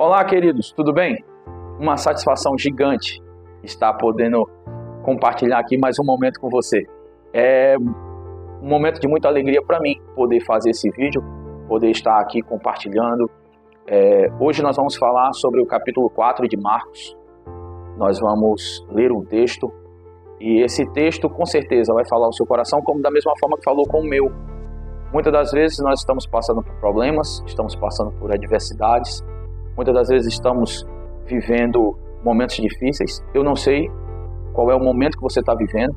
Olá, queridos, tudo bem? Uma satisfação gigante estar podendo compartilhar aqui mais um momento com você. É um momento de muita alegria para mim poder fazer esse vídeo, poder estar aqui compartilhando. Hoje nós vamos falar sobre o capítulo 4 de Marcos. Nós vamos ler um texto e esse texto com certeza vai falar ao seu coração como da mesma forma que falou com o meu. Muitas das vezes nós estamos passando por problemas, estamos passando por adversidades, muitas das vezes estamos vivendo momentos difíceis. Eu não sei qual é o momento que você está vivendo.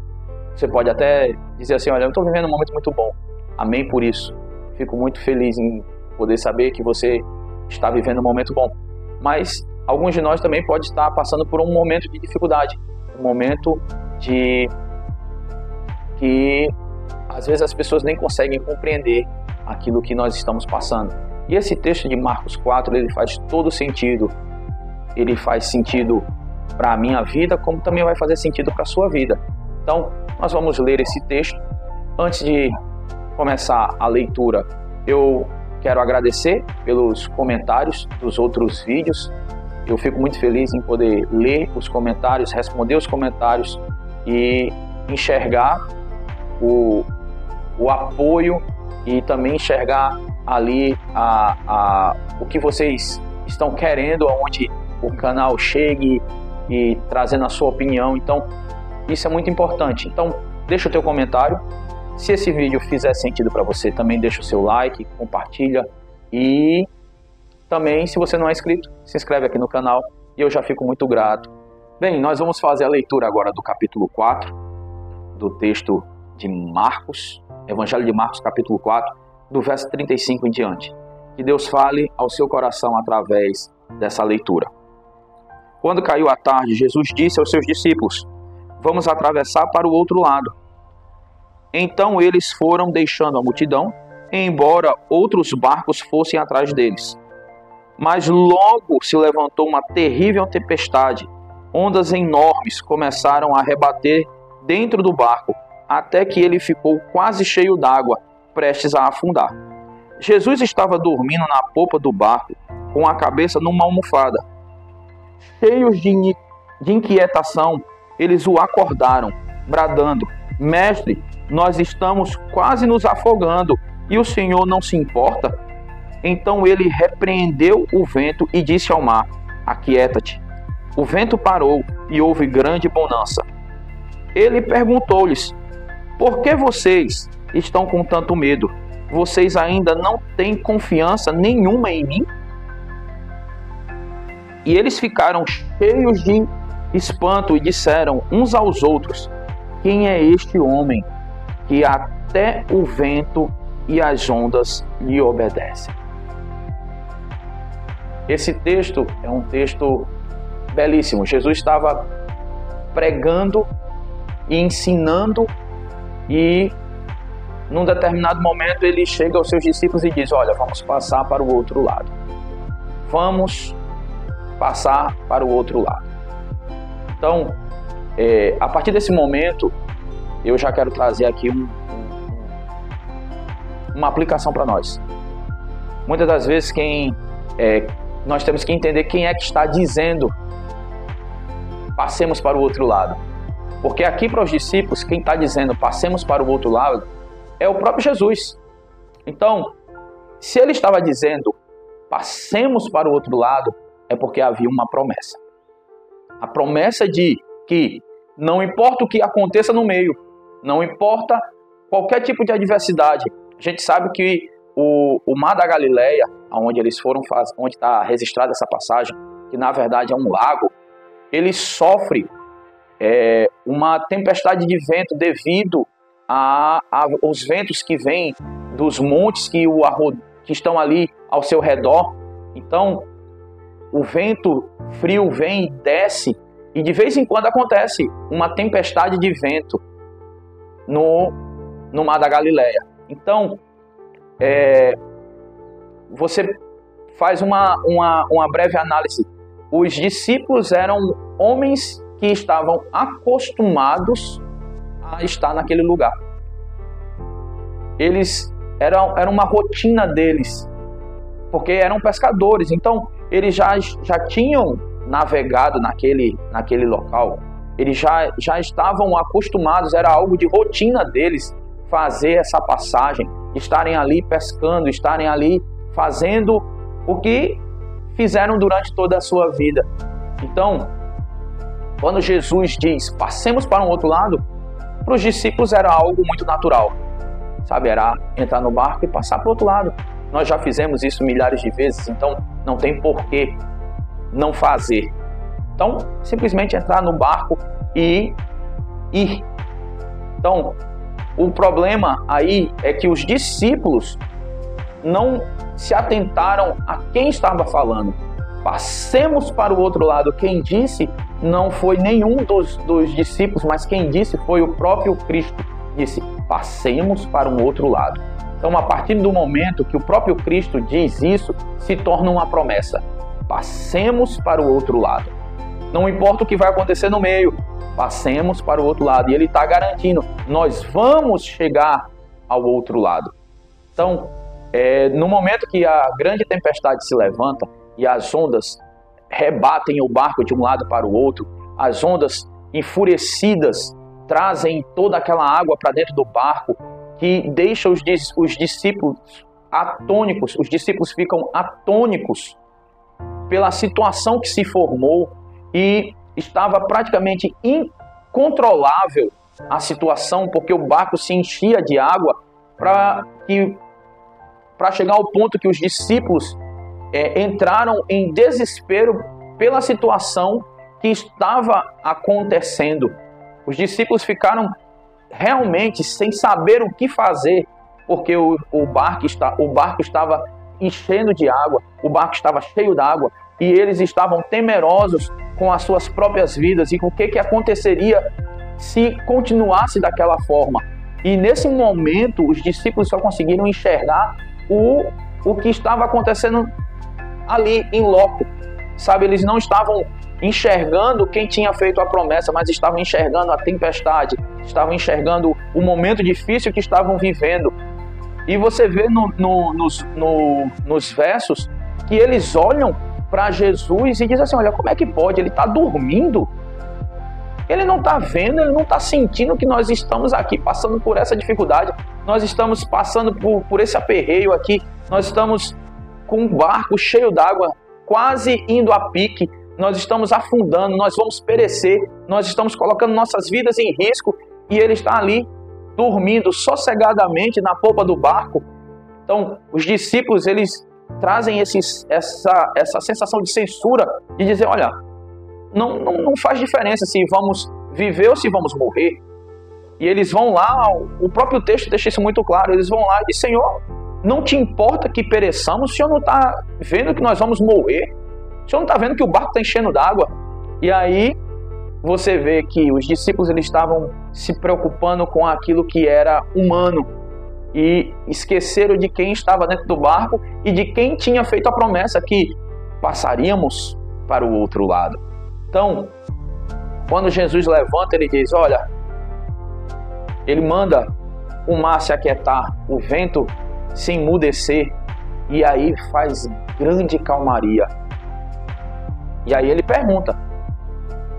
Você pode até dizer assim, olha, eu estou vivendo um momento muito bom. Amém por isso. Fico muito feliz em poder saber que você está vivendo um momento bom. Mas alguns de nós também pode estar passando por um momento de dificuldade. Um momento de que às vezes as pessoas nem conseguem compreender aquilo que nós estamos passando. E esse texto de Marcos 4, ele faz todo sentido. Ele faz sentido para a minha vida, como também vai fazer sentido para a sua vida. Então, nós vamos ler esse texto. Antes de começar a leitura, eu quero agradecer pelos comentários dos outros vídeos. Eu fico muito feliz em poder ler os comentários, responder os comentários e enxergar o apoio e também enxergar ali o que vocês estão querendo, aonde o canal chegue e trazendo a sua opinião. Então, isso é muito importante. Então, deixa o teu comentário. Se esse vídeo fizer sentido para você, também deixa o seu like, compartilha e também, se você não é inscrito, se inscreve aqui no canal e eu já fico muito grato. Bem, nós vamos fazer a leitura agora do capítulo 4 do texto de Marcos, Evangelho de Marcos, capítulo 4, do verso 35 em diante. Que Deus fale ao seu coração através dessa leitura. Quando caiu a tarde, Jesus disse aos seus discípulos, vamos atravessar para o outro lado. Então eles foram deixando a multidão, embora outros barcos fossem atrás deles. Mas logo se levantou uma terrível tempestade. Ondas enormes começaram a rebater dentro do barco, até que ele ficou quase cheio d'água, prestes a afundar. Jesus estava dormindo na popa do barco, com a cabeça numa almofada. Cheios de inquietação, eles o acordaram, bradando, Mestre, nós estamos quase nos afogando, e o Senhor não se importa? Então ele repreendeu o vento e disse ao mar, aquieta-te. O vento parou e houve grande bonança. Ele perguntou-lhes, por que vocês estão com tanto medo? Vocês ainda não têm confiança nenhuma em mim? E eles ficaram cheios de espanto e disseram uns aos outros, quem é este homem que até o vento e as ondas lhe obedecem? Esse texto é um texto belíssimo. Jesus estava pregando e ensinando e num determinado momento ele chega aos seus discípulos e diz, olha, vamos passar para o outro lado. Vamos passar para o outro lado. Então, a partir desse momento, eu já quero trazer aqui uma aplicação para nós. Muitas das vezes nós temos que entender quem é que está dizendo passemos para o outro lado. Porque aqui para os discípulos, quem está dizendo passemos para o outro lado é o próprio Jesus. Então, se ele estava dizendo passemos para o outro lado, é porque havia uma promessa. A promessa de que não importa o que aconteça no meio, não importa qualquer tipo de adversidade. A gente sabe que o Mar da Galileia, onde eles foram, onde está registrada essa passagem, que na verdade é um lago, ele sofre uma tempestade de vento devido aos ventos que vêm dos montes que estão ali ao seu redor. Então, o vento frio vem e desce, e de vez em quando acontece uma tempestade de vento no Mar da Galileia. Então, você faz uma breve análise. Os discípulos eram homens que estavam acostumados a estar naquele lugar. Eles era uma rotina deles, porque eram pescadores. Então, eles já tinham navegado naquele local, eles já estavam acostumados, era algo de rotina deles fazer essa passagem, estarem ali pescando, estarem ali fazendo o que fizeram durante toda a sua vida. Então, quando Jesus diz, passemos para um outro lado, para os discípulos era algo muito natural, sabe? Era entrar no barco e passar para o outro lado. Nós já fizemos isso milhares de vezes, então não tem por que não fazer. Então, simplesmente entrar no barco e ir. Então, o problema aí é que os discípulos não se atentaram a quem estava falando. Passemos para o outro lado. Quem disse não foi nenhum dos discípulos, mas quem disse foi o próprio Cristo. Disse, passemos para um outro lado. Então, a partir do momento que o próprio Cristo diz isso, se torna uma promessa. Passemos para o outro lado. Não importa o que vai acontecer no meio, passemos para o outro lado. E ele está garantindo, nós vamos chegar ao outro lado. Então, no momento que a grande tempestade se levanta e as ondas rebatem o barco de um lado para o outro, as ondas enfurecidas trazem toda aquela água para dentro do barco, que deixa os discípulos atônicos, os discípulos ficam atônicos pela situação que se formou e estava praticamente incontrolável a situação, porque o barco se enchia de água para chegar ao ponto que os discípulos entraram em desespero pela situação que estava acontecendo. Os discípulos ficaram realmente sem saber o que fazer, porque o barco estava enchendo de água, o barco estava cheio d'água, e eles estavam temerosos com as suas próprias vidas e com o que aconteceria se continuasse daquela forma. E nesse momento, os discípulos só conseguiram enxergar o que estava acontecendo ali em loco, sabe? Eles não estavam enxergando quem tinha feito a promessa, mas estavam enxergando a tempestade, estavam enxergando o momento difícil que estavam vivendo. E você vê nos versos que eles olham para Jesus e dizem assim, olha, como é que pode? Ele está dormindo? Ele não está vendo, ele não está sentindo que nós estamos aqui passando por essa dificuldade, nós estamos passando por esse aperreio aqui, nós estamos com um barco cheio d'água, quase indo a pique, nós estamos afundando, nós vamos perecer, nós estamos colocando nossas vidas em risco e ele está ali dormindo sossegadamente na polpa do barco. Então, os discípulos, eles trazem essa sensação de censura, de dizer, olha, não faz diferença se vamos viver ou se vamos morrer. E eles vão lá, o próprio texto deixa isso muito claro, eles vão lá e dizem, Senhor, não te importa que pereçamos? O Senhor não está vendo que nós vamos morrer? O Senhor não está vendo que o barco está enchendo d'água? E aí você vê que os discípulos eles estavam se preocupando com aquilo que era humano e esqueceram de quem estava dentro do barco e de quem tinha feito a promessa que passaríamos para o outro lado. Então, quando Jesus levanta, ele diz, olha, ele manda o mar se aquietar, o vento se emudecer, e aí faz grande calmaria. E aí ele pergunta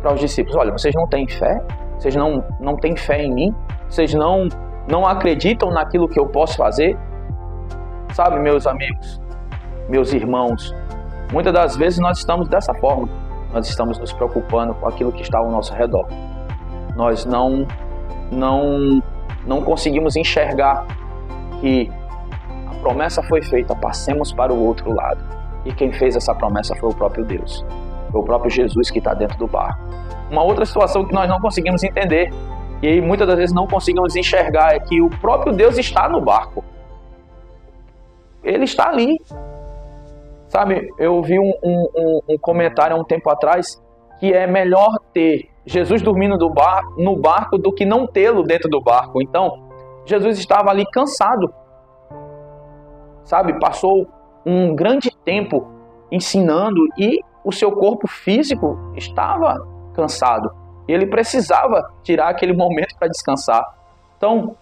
para os discípulos, olha, vocês não têm fé? Vocês não têm fé em mim? Vocês não acreditam naquilo que eu posso fazer? Sabe, meus amigos, meus irmãos, muitas das vezes nós estamos dessa forma. Nós estamos nos preocupando com aquilo que está ao nosso redor. Nós não conseguimos enxergar que a promessa foi feita, passemos para o outro lado. E quem fez essa promessa foi o próprio Deus. Foi o próprio Jesus que está dentro do barco. Uma outra situação que nós não conseguimos entender, e muitas das vezes não conseguimos enxergar, é que o próprio Deus está no barco. Ele está ali. Sabe, eu vi um comentário há um tempo atrás que é melhor ter Jesus dormindo no barco do que não tê-lo dentro do barco. Então, Jesus estava ali cansado. Sabe, passou um grande tempo ensinando e o seu corpo físico estava cansado. E ele precisava tirar aquele momento para descansar. Então,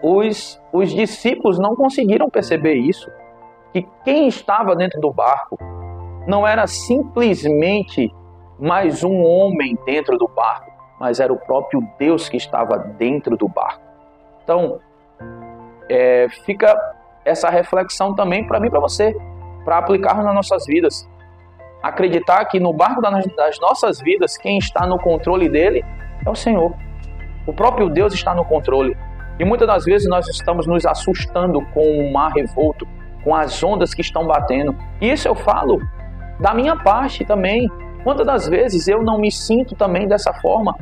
os discípulos não conseguiram perceber isso. Que quem estava dentro do barco não era simplesmente mais um homem dentro do barco, mas era o próprio Deus que estava dentro do barco. Então, fica essa reflexão também para mim e para você, para aplicarmos nas nossas vidas. Acreditar que no barco das nossas vidas, quem está no controle dele é o Senhor. O próprio Deus está no controle. E muitas das vezes nós estamos nos assustando com o mar revolto, com as ondas que estão batendo. E isso eu falo da minha parte também. Quantas das vezes eu não me sinto também dessa forma?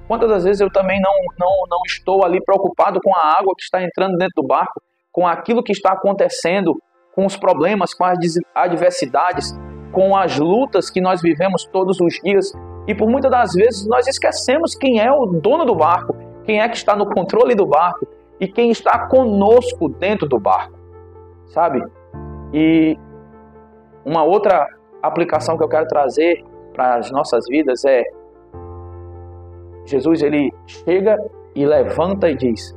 Quantas das vezes eu também não estou ali preocupado com a água que está entrando dentro do barco, com aquilo que está acontecendo, com os problemas, com as adversidades, com as lutas que nós vivemos todos os dias. E por muitas das vezes nós esquecemos quem é o dono do barco, quem é que está no controle do barco e quem está conosco dentro do barco, sabe? E uma outra aplicação que eu quero trazer para as nossas vidas é: Jesus, ele chega e levanta e diz: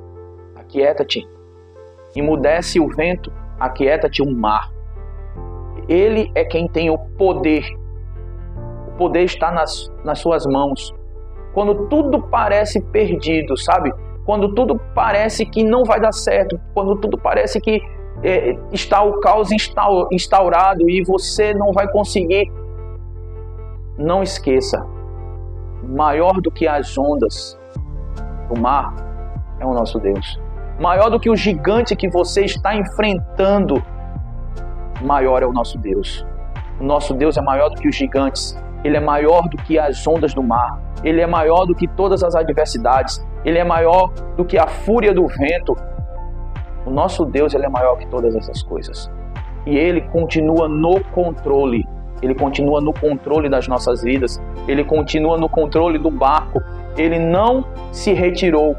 aquieta-te, emudece o vento, aquieta-te o mar. Ele é quem tem o poder. O poder está nas suas mãos. Quando tudo parece perdido, sabe? Quando tudo parece que não vai dar certo, quando tudo parece que está o caos instaurado e você não vai conseguir, não esqueça, maior do que as ondas do mar é o nosso Deus. Maior do que o gigante que você está enfrentando, maior é o nosso Deus. O nosso Deus é maior do que os gigantes. Ele é maior do que as ondas do mar. Ele é maior do que todas as adversidades. Ele é maior do que a fúria do vento. O nosso Deus, ele é maior que todas essas coisas. E ele continua no controle. Ele continua no controle das nossas vidas. Ele continua no controle do barco. Ele não se retirou.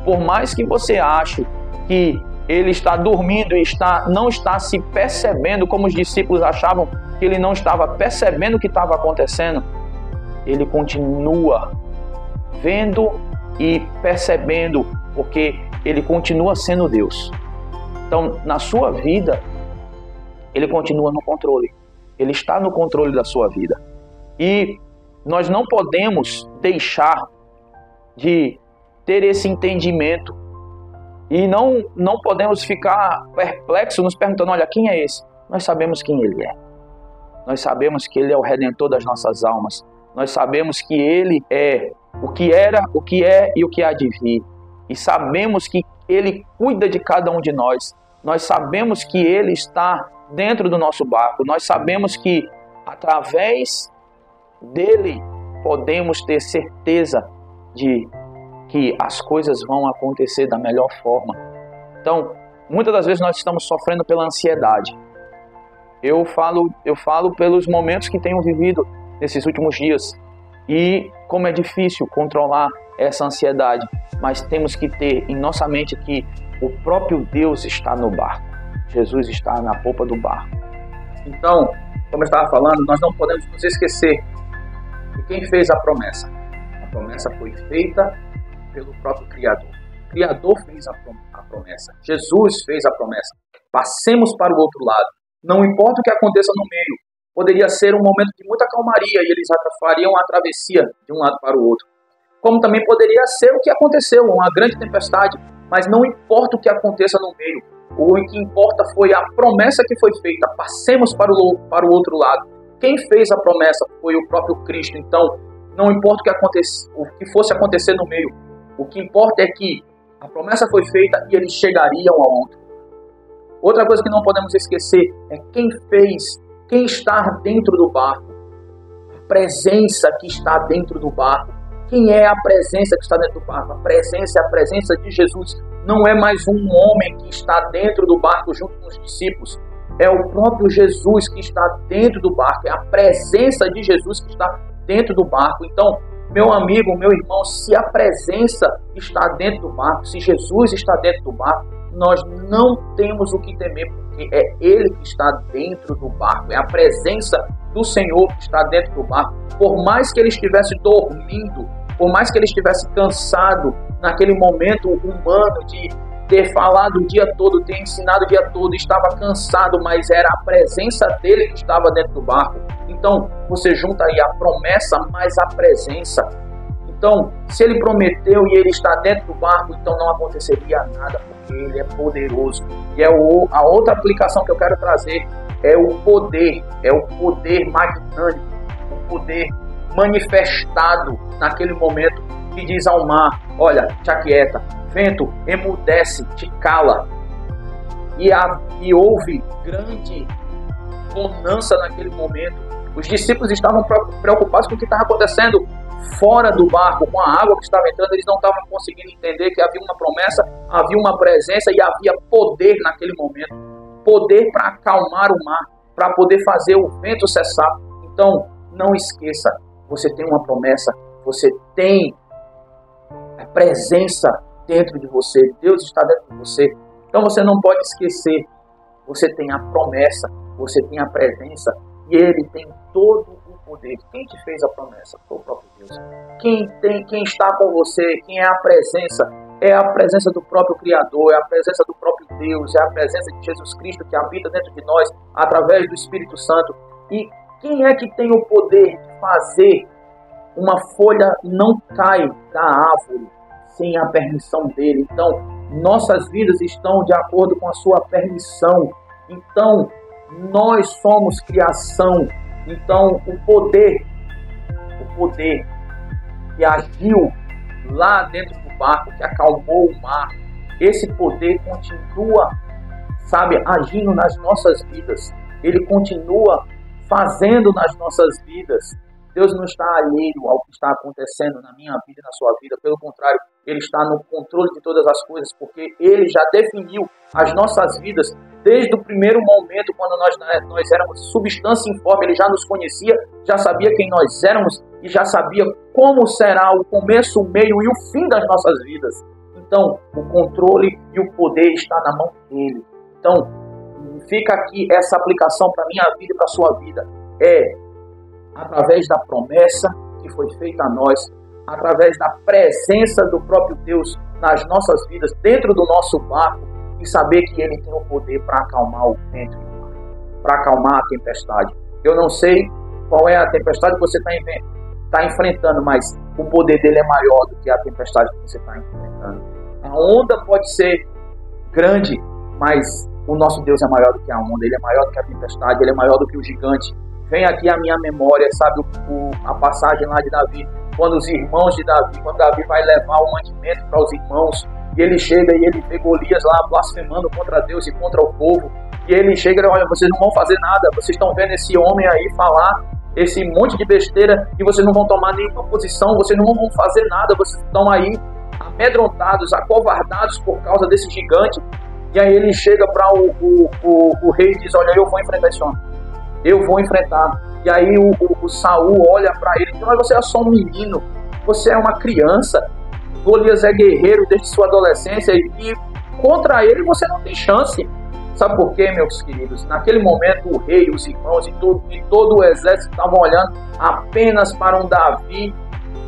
Por mais que você ache que ele está dormindo e não está se percebendo, como os discípulos achavam que ele não estava percebendo o que estava acontecendo, ele continua vendo e percebendo, porque ele continua sendo Deus. Então, na sua vida, ele continua no controle. Ele está no controle da sua vida. E nós não podemos deixar de ter esse entendimento. E não podemos ficar perplexos nos perguntando: olha, quem é esse? Nós sabemos quem ele é. Nós sabemos que ele é o Redentor das nossas almas. Nós sabemos que ele é o que era, o que é e o que há de vir. E sabemos que ele cuida de cada um de nós. Nós sabemos que ele está dentro do nosso barco. Nós sabemos que através dele podemos ter certeza de que as coisas vão acontecer da melhor forma. Então, muitas das vezes nós estamos sofrendo pela ansiedade. Eu falo pelos momentos que tenho vivido nesses últimos dias. E como é difícil controlar essa ansiedade. Mas temos que ter em nossa mente que o próprio Deus está no barco. Jesus está na popa do barco. Então, como eu estava falando, nós não podemos nos esquecer de quem fez a promessa. A promessa foi feita pelo próprio Criador. O Criador fez a promessa. Jesus fez a promessa. Passemos para o outro lado. Não importa o que aconteça no meio. Poderia ser um momento de muita calmaria e eles fariam a travessia de um lado para o outro. Como também poderia ser o que aconteceu, uma grande tempestade. Mas não importa o que aconteça no meio. O que importa foi a promessa que foi feita. Passemos para o outro lado. Quem fez a promessa foi o próprio Cristo. Então, não importa o que fosse acontecer no meio. O que importa é que a promessa foi feita e eles chegariam ao outro. Outra coisa que não podemos esquecer é quem está dentro do barco. A presença que está dentro do barco. Quem é a presença que está dentro do barco? A presença é a presença de Jesus. Não é mais um homem que está dentro do barco junto com os discípulos. É o próprio Jesus que está dentro do barco. É a presença de Jesus que está dentro do barco. Então, meu amigo, meu irmão, se a presença está dentro do barco, se Jesus está dentro do barco, nós não temos o que temer, porque é Ele que está dentro do barco. É a presença do Senhor que está dentro do barco. Por mais que ele estivesse dormindo, por mais que ele estivesse cansado naquele momento humano ter falado o dia todo, ter ensinado o dia todo, estava cansado, mas era a presença dele que estava dentro do barco. Então, você junta aí a promessa mais a presença. Então, se ele prometeu e ele está dentro do barco, então não aconteceria nada, porque ele é poderoso. E a outra aplicação que eu quero trazer é o poder magnânimo, o poder manifestado naquele momento que diz ao mar: olha, te aquieta, vento, emudece, te cala. E houve grande bonança naquele momento. Os discípulos estavam preocupados com o que estava acontecendo fora do barco, com a água que estava entrando. Eles não estavam conseguindo entender que havia uma promessa, havia uma presença e havia poder naquele momento. Poder para acalmar o mar, para poder fazer o vento cessar. Então, não esqueça, você tem uma promessa, você tem a presença dentro de você, Deus está dentro de você. Então você não pode esquecer, você tem a promessa, você tem a presença e Ele tem todo o poder. Quem te fez a promessa? Foi o próprio Deus. Quem está com você, quem é a presença? É a presença do próprio Criador, é a presença do próprio Deus, é a presença de Jesus Cristo que habita dentro de nós através do Espírito Santo. E quem é que tem o poder de fazer uma folha não cair da árvore sem a permissão dele? Então, nossas vidas estão de acordo com a sua permissão. Então, nós somos criação. Então, o poder que agiu lá dentro do barco, que acalmou o mar, esse poder continua, agindo nas nossas vidas. Ele continua fazendo nas nossas vidas. Deus não está alheio ao que está acontecendo na minha vida e na sua vida. Pelo contrário, Ele está no controle de todas as coisas, porque Ele já definiu as nossas vidas desde o primeiro momento, quando nós éramos substância informe. Ele já nos conhecia, já sabia quem nós éramos e já sabia como será o começo, o meio e o fim das nossas vidas. Então, o controle e o poder está na mão dEle. Então, fica aqui essa aplicação para a minha vida e para a sua vida. Através da promessa que foi feita a nós, através da presença do próprio Deus nas nossas vidas, dentro do nosso barco, e saber que Ele tem o poder para acalmar o vento, para acalmar a tempestade. Eu não sei qual é a tempestade que você está enfrentando, mas o poder dele é maior do que a tempestade que você está enfrentando. A onda pode ser grande, mas o nosso Deus é maior do que a onda, Ele é maior do que a tempestade, Ele é maior do que o gigante. Vem aqui a minha memória, a passagem lá de Davi, quando os irmãos de Davi, quando Davi vai levar o mantimento para os irmãos, e ele chega e ele vê Golias lá blasfemando contra Deus e contra o povo, e ele chega e olha, vocês não vão fazer nada, vocês estão vendo esse homem aí falar esse monte de besteira, e vocês não vão tomar nenhuma posição, vocês não vão fazer nada, vocês estão aí amedrontados, acovardados por causa desse gigante. E aí ele chega para o rei e diz: olha, eu vou enfrentar esse homem, eu vou enfrentar. E aí o Saul olha para ele e diz: mas você é só um menino, você é uma criança, Golias é guerreiro desde sua adolescência e contra ele você não tem chance. Sabe por quê, meus queridos? Naquele momento o rei, os irmãos e todo o exército estavam olhando apenas para um Davi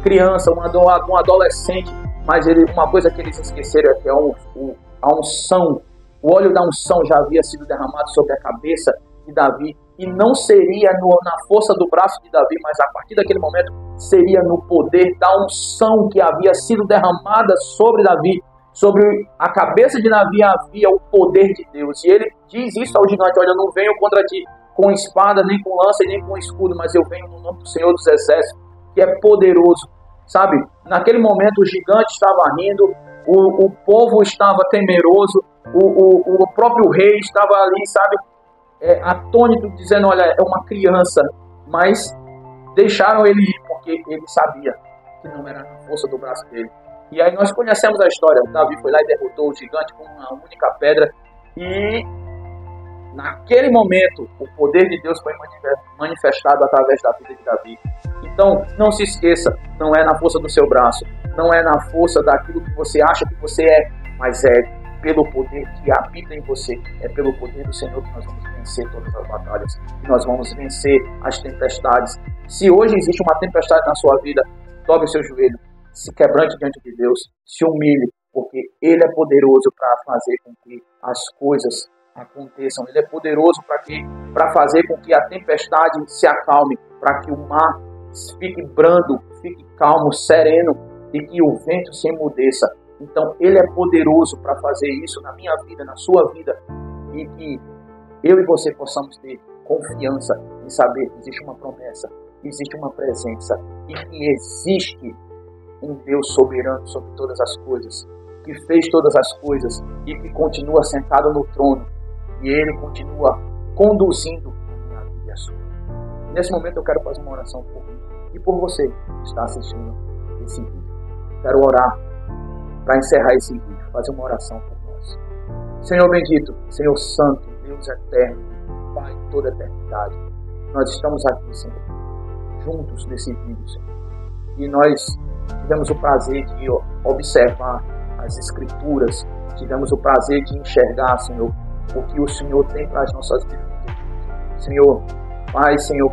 criança, um adolescente. Mas uma coisa que eles esqueceram é que a unção, o óleo da unção já havia sido derramado sobre a cabeça de Davi, e não seria na força do braço de Davi, mas a partir daquele momento seria no poder da unção que havia sido derramada sobre Davi. Sobre a cabeça de Davi havia o poder de Deus, e ele diz isso ao gigante: olha, eu não venho contra ti com espada, nem com lança, nem com escudo, mas eu venho no nome do Senhor dos Exércitos, que é poderoso. Sabe, naquele momento o gigante estava rindo, o povo estava temeroso, o próprio rei estava ali, sabe, atônito, dizendo: olha, é uma criança. Mas deixaram ele ir, porque ele sabia que não era na força do braço dele. E aí nós conhecemos a história. Davi foi lá e derrotou o gigante com uma única pedra, e naquele momento o poder de Deus foi manifestado através da vida de Davi. Então não se esqueça, não é na força do seu braço, não é na força daquilo que você acha que você é, mas é pelo poder que habita em você, é pelo poder do Senhor que nós vamos vencer todas as batalhas, que nós vamos vencer as tempestades. Se hoje existe uma tempestade na sua vida, dobre o seu joelho, se quebrante diante de Deus, se humilhe, porque Ele é poderoso para fazer com que as coisas aconteçam. Ele é poderoso para fazer com que a tempestade se acalme, para que o mar fique brando, fique calmo, sereno e que o vento se emudeça. Então, Ele é poderoso para fazer isso na minha vida, na sua vida, e que eu e você possamos ter confiança em saber que existe uma promessa, que existe uma presença e que existe um Deus soberano sobre todas as coisas, que fez todas as coisas e que continua sentado no trono, e Ele continua conduzindo a minha vida e a sua. Nesse momento eu quero fazer uma oração por mim e por você que está assistindo esse vídeo. Quero orar para encerrar esse vídeo, fazer uma oração por nós. Senhor bendito, Senhor santo, Deus eterno, Pai de toda a eternidade, nós estamos aqui, Senhor, juntos nesse vídeo, Senhor. E nós tivemos o prazer de observar as Escrituras, tivemos o prazer de enxergar, Senhor, o que o Senhor tem para as nossas vidas. Senhor, Pai, Senhor,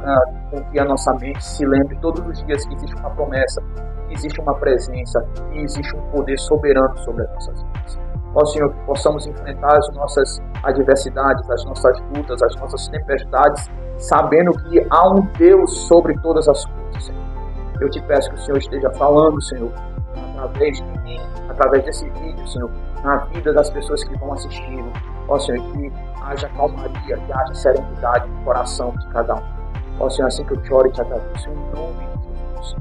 com que a nossa mente se lembre todos os dias que existe uma promessa, que existe uma presença, que existe um poder soberano sobre as nossas vidas. Ó Senhor, que possamos enfrentar as nossas adversidades, as nossas lutas, as nossas tempestades, sabendo que há um Deus sobre todas as coisas, Senhor. Eu te peço que o Senhor esteja falando, Senhor, através de mim, através desse vídeo, Senhor, na vida das pessoas que vão assistindo. Ó Senhor, que haja calmaria, que haja serenidade no coração de cada um. Ó Senhor, assim que eu te oro e te agradeço, em nome de Jesus.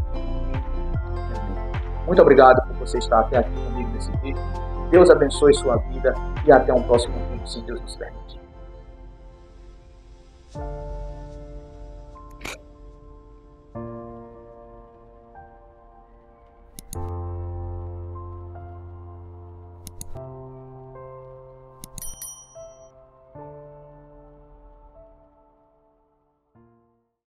Muito obrigado por você estar até aqui comigo nesse vídeo. Deus abençoe sua vida e até um próximo vídeo, se Deus nos permitir.